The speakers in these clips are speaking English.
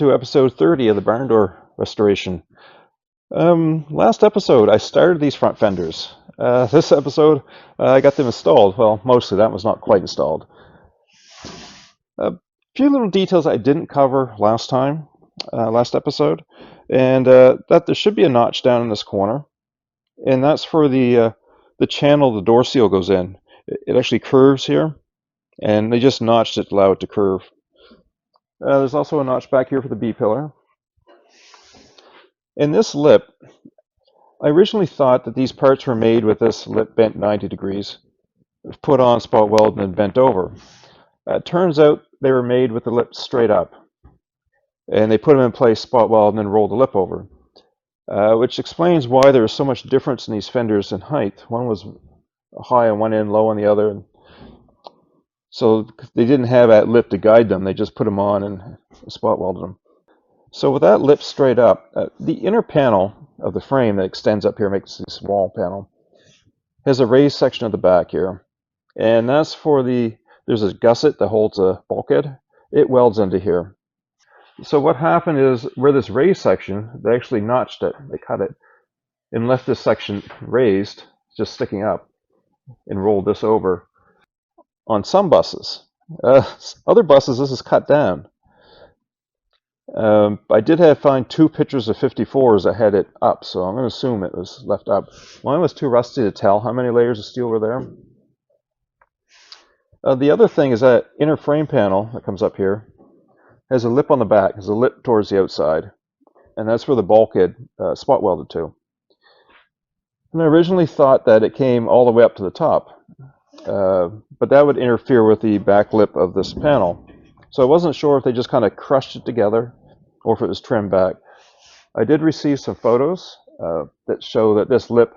to episode 30 of the Barndoor restoration. Last episode, I started these front fenders. This episode, I got them installed. Well, mostly that was not quite installed. A few little details I didn't cover last episode, and that there should be a notch down in this corner, and that's for the channel the door seal goes in. It actually curves here, and they just notched it to allow it to curve. There's also a notch back here for the B-pillar. In this lip, I originally thought that these parts were made with this lip bent 90 degrees, put on, spot welded, and bent over. It turns out they were made with the lip straight up, and they put them in place, spot welded, and then rolled the lip over, which explains why there was so much difference in these fenders in height. One was high on one end, low on the other. So they didn't have that lip to guide them. They just put them on and spot welded them. So with that lip straight up, the inner panel of the frame that extends up here, makes this wall panel, has a raised section at the back here. And that's for there's a gusset that holds a bulkhead. It welds into here. So what happened is, where this raised section, they actually notched it. They cut it and left this section raised, just sticking up, and rolled this over. On some buses. Other buses, this is cut down. I did find two pictures of 54s that had it up, so I'm going to assume it was left up. Mine was too rusty to tell how many layers of steel were there. The other thing is that inner frame panel that comes up here has a lip on the back, has a lip towards the outside, and that's where the bulkhead spot welded to. And I originally thought that it came all the way up to the top. But that would interfere with the back lip of this panel. So I wasn't sure if they just kind of crushed it together or if it was trimmed back. I did receive some photos that show that this lip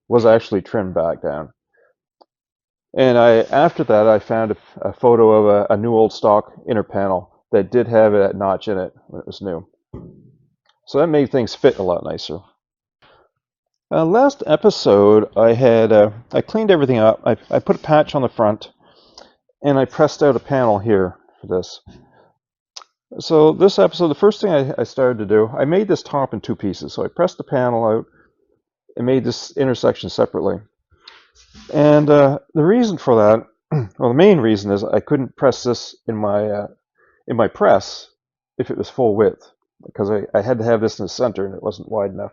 was actually trimmed back down. And after that, I found a photo of a new old stock inner panel that did have that notch in it when it was new. So that made things fit a lot nicer. Last episode, I cleaned everything up. I put a patch on the front, and I pressed out a panel here for this. So this episode, the first thing I started to do, I made this top in two pieces. So I pressed the panel out and made this intersection separately. And the reason for that, well, the main reason is I couldn't press this in my press if it was full width, because I had to have this in the center and it wasn't wide enough.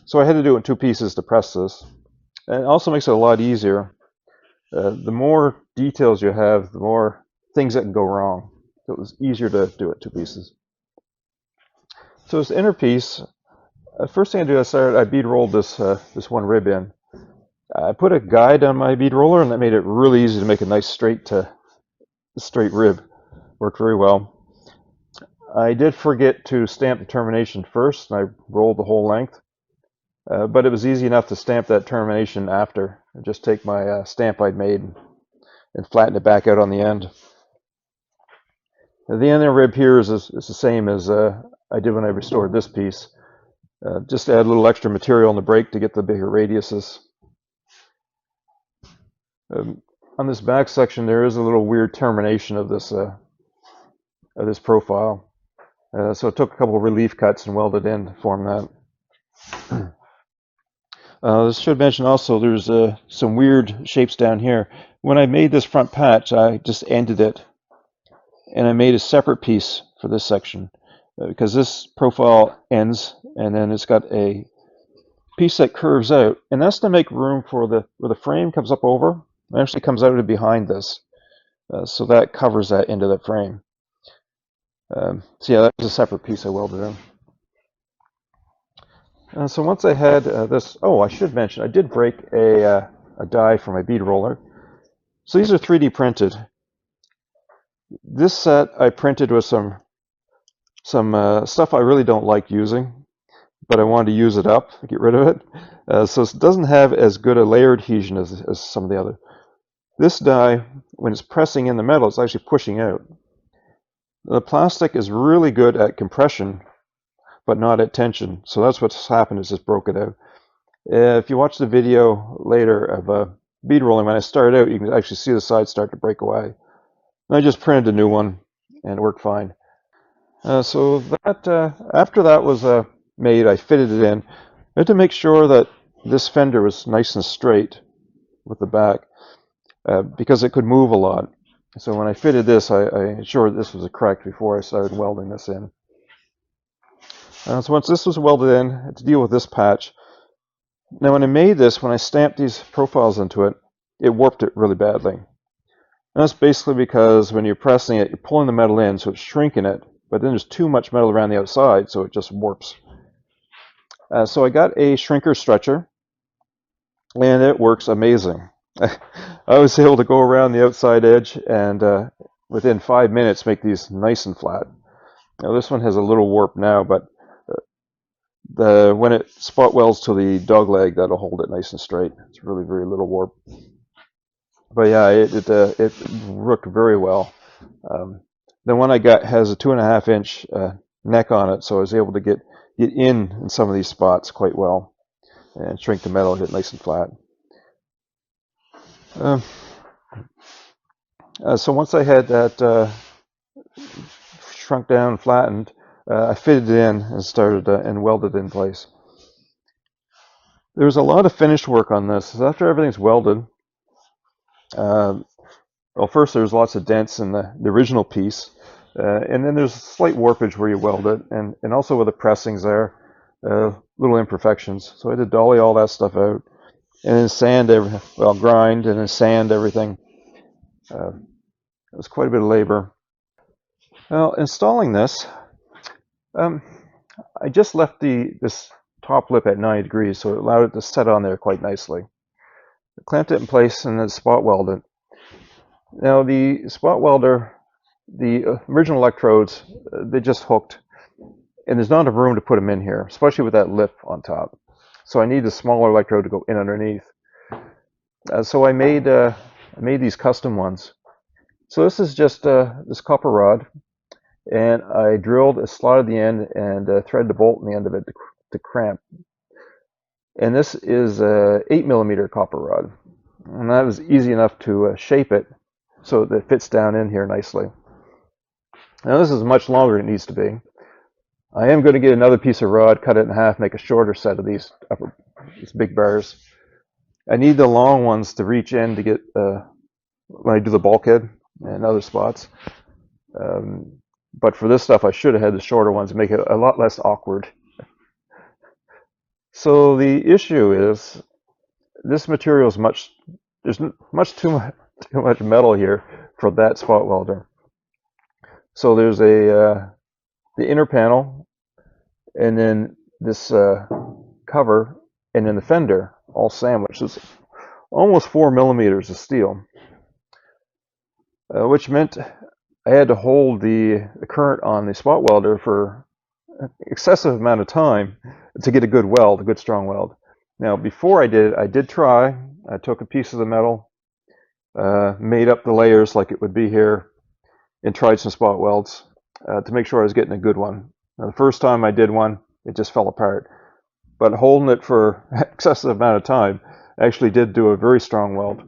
So I had to do it in two pieces to press this. And it also makes it a lot easier. The more details you have, the more things that can go wrong. So it was easier to do it two pieces. So this inner piece, first thing I did, I bead rolled this one rib in. I put a guide on my bead roller, and that made it really easy to make a nice straight rib. Worked very well. I did forget to stamp the termination first, and I rolled the whole length. But it was easy enough to stamp that termination after. I just take my stamp I'd made and flatten it back out on the end. The end of the rib here is the same as I did when I restored this piece. Just add a little extra material on the brake to get the bigger radiuses. On this back section, there is a little weird termination of this profile. So I took a couple of relief cuts and welded in to form that. This should mention also there's some weird shapes down here. When I made this front patch, I just ended it, and I made a separate piece for this section because this profile ends, and then it's got a piece that curves out, and that's to make room for where the frame comes up over. It actually comes out of behind this, so that covers that end of the frame. So yeah, that was a separate piece I welded in. So once I had this, I should mention, I did break a die for my bead roller. So these are 3D printed. This set I printed with some stuff I really don't like using, but I wanted to use it up, get rid of it. So it doesn't have as good a layer adhesion as some of the other. This die, when it's pressing in the metal, it's actually pushing out. The plastic is really good at compression, but not at tension. So that's what's happened, is just broke it out. If you watch the video later of bead rolling, when I started out, you can actually see the sides start to break away. And I just printed a new one, and it worked fine. So that after that was made, I fitted it in. I had to make sure that this fender was nice and straight with the back because it could move a lot. So when I fitted this, I ensured this was correct before I started welding this in. So once this was welded in, I had to deal with this patch. Now when I made this, when I stamped these profiles into it, it warped it really badly. And that's basically because when you're pressing it, you're pulling the metal in, so it's shrinking it, but then there's too much metal around the outside, so it just warps. So I got a shrinker stretcher, and it works amazing. I was able to go around the outside edge and within 5 minutes make these nice and flat. Now this one has a little warp now, but when it spot welds to the dog leg, that'll hold it nice and straight. It's really very little warp. But yeah, it worked very well. The one I got has a 2.5-inch neck on it, so I was able to get in some of these spots quite well and shrink the metal, get it nice and flat. So once I had that shrunk down and flattened, I fitted it in and started and welded it in place. There was a lot of finished work on this. So after everything's welded, well, first there's lots of dents in the original piece, and then there's slight warpage where you weld it, and also with the pressings there, little imperfections. So I had to dolly all that stuff out, and then grind and then sand everything. It was quite a bit of labor. Well, installing this, I just left this top lip at 90 degrees, so it allowed it to set on there quite nicely. I clamped it in place and then spot welded. Now the spot welder, the original electrodes, they just hooked, and there's not enough room to put them in here, especially with that lip on top. So I need a smaller electrode to go in underneath. So I made these custom ones. So this is just this copper rod, and I drilled a slot at the end and threaded a bolt in the end of it to cramp. And this is a 8mm copper rod, and that was easy enough to shape it so that it fits down in here nicely. Now this is much longer than it needs to be. I am going to get another piece of rod, cut it in half, make a shorter set of these big bars. I need the long ones to reach in to get when I do the bulkhead and other spots. But for this stuff, I should have had the shorter ones to make it a lot less awkward. So the issue is this material is there's too much metal here for that spot welder. So there's the inner panel, and then this cover, and then the fender, all sandwiched. It's almost 4mm of steel, which meant I had to hold the current on the spot welder for an excessive amount of time to get a good weld, a good strong weld. Now, before I did it, I did try. I took a piece of the metal, made up the layers like it would be here, and tried some spot welds to make sure I was getting a good one. Now, the first time I did one, it just fell apart. But holding it for an excessive amount of time actually did do a very strong weld.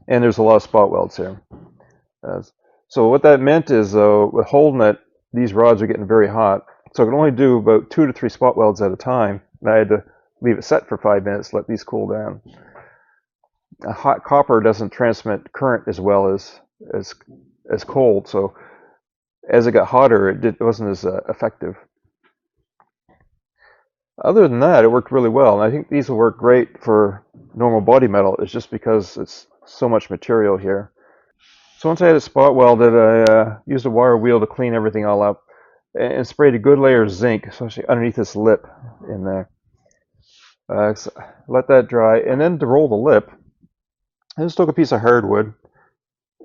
And there's a lot of spot welds here. So what that meant is, though, with holding it, these rods are getting very hot. So I could only do about 2 to 3 spot welds at a time. And I had to leave it set for 5 minutes, let these cool down. A hot copper doesn't transmit current as well as cold, so as it got hotter, it wasn't as effective. Other than that, it worked really well, and I think these will work great for normal body metal. It's just because it's so much material here. So once I had it spot welded, I used a wire wheel to clean everything all up and sprayed a good layer of zinc, especially underneath this lip in there. So let that dry, and then to roll the lip, I just took a piece of hardwood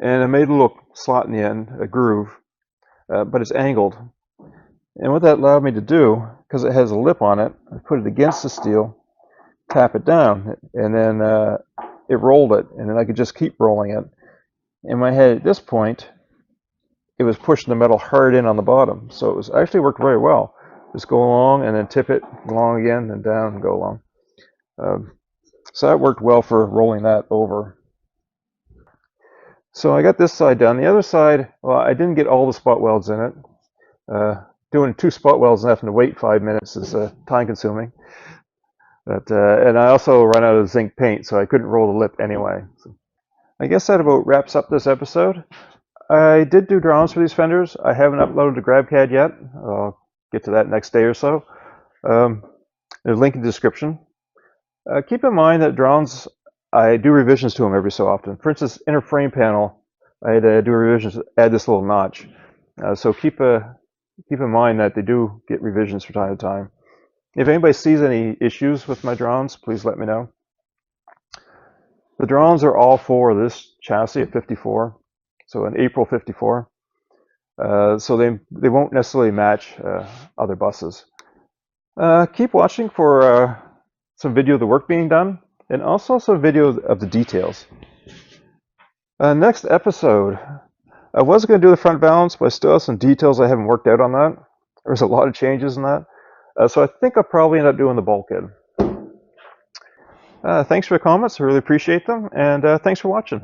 and I made a little slot in the end, a groove, but it's angled. And what that allowed me to do, because it has a lip on it, I put it against the steel, tap it down, and then it rolled it, and then I could just keep rolling it. In my head at this point, it was pushing the metal hard in on the bottom, so it was actually worked very well. Just go along and then tip it along again and down and go along. So that worked well for rolling that over. So I got this side done. The other side, well, I didn't get all the spot welds in it. Doing 2 spot welds and having to wait 5 minutes is time consuming. And I also run out of zinc paint, so I couldn't roll the lip anyway. So I guess that about wraps up this episode. I did do drawings for these fenders. I haven't uploaded the GrabCAD yet. I'll get to that next day or so. There's a link in the description. Keep in mind that drawings, I do revisions to them every so often. For instance, inner frame panel, I had to do revisions, add this little notch. So keep in mind that they do get revisions from time to time. If anybody sees any issues with my drawings, please let me know. The drawings are all for this chassis at 54, so an April 54. So they won't necessarily match other buses. Keep watching for some video of the work being done, and also some video of the details. Next episode, I was going to do the front balance, but I still have some details I haven't worked out on that. There's a lot of changes in that. So I think I'll probably end up doing the bulkhead. Thanks for the comments. I really appreciate them, and thanks for watching.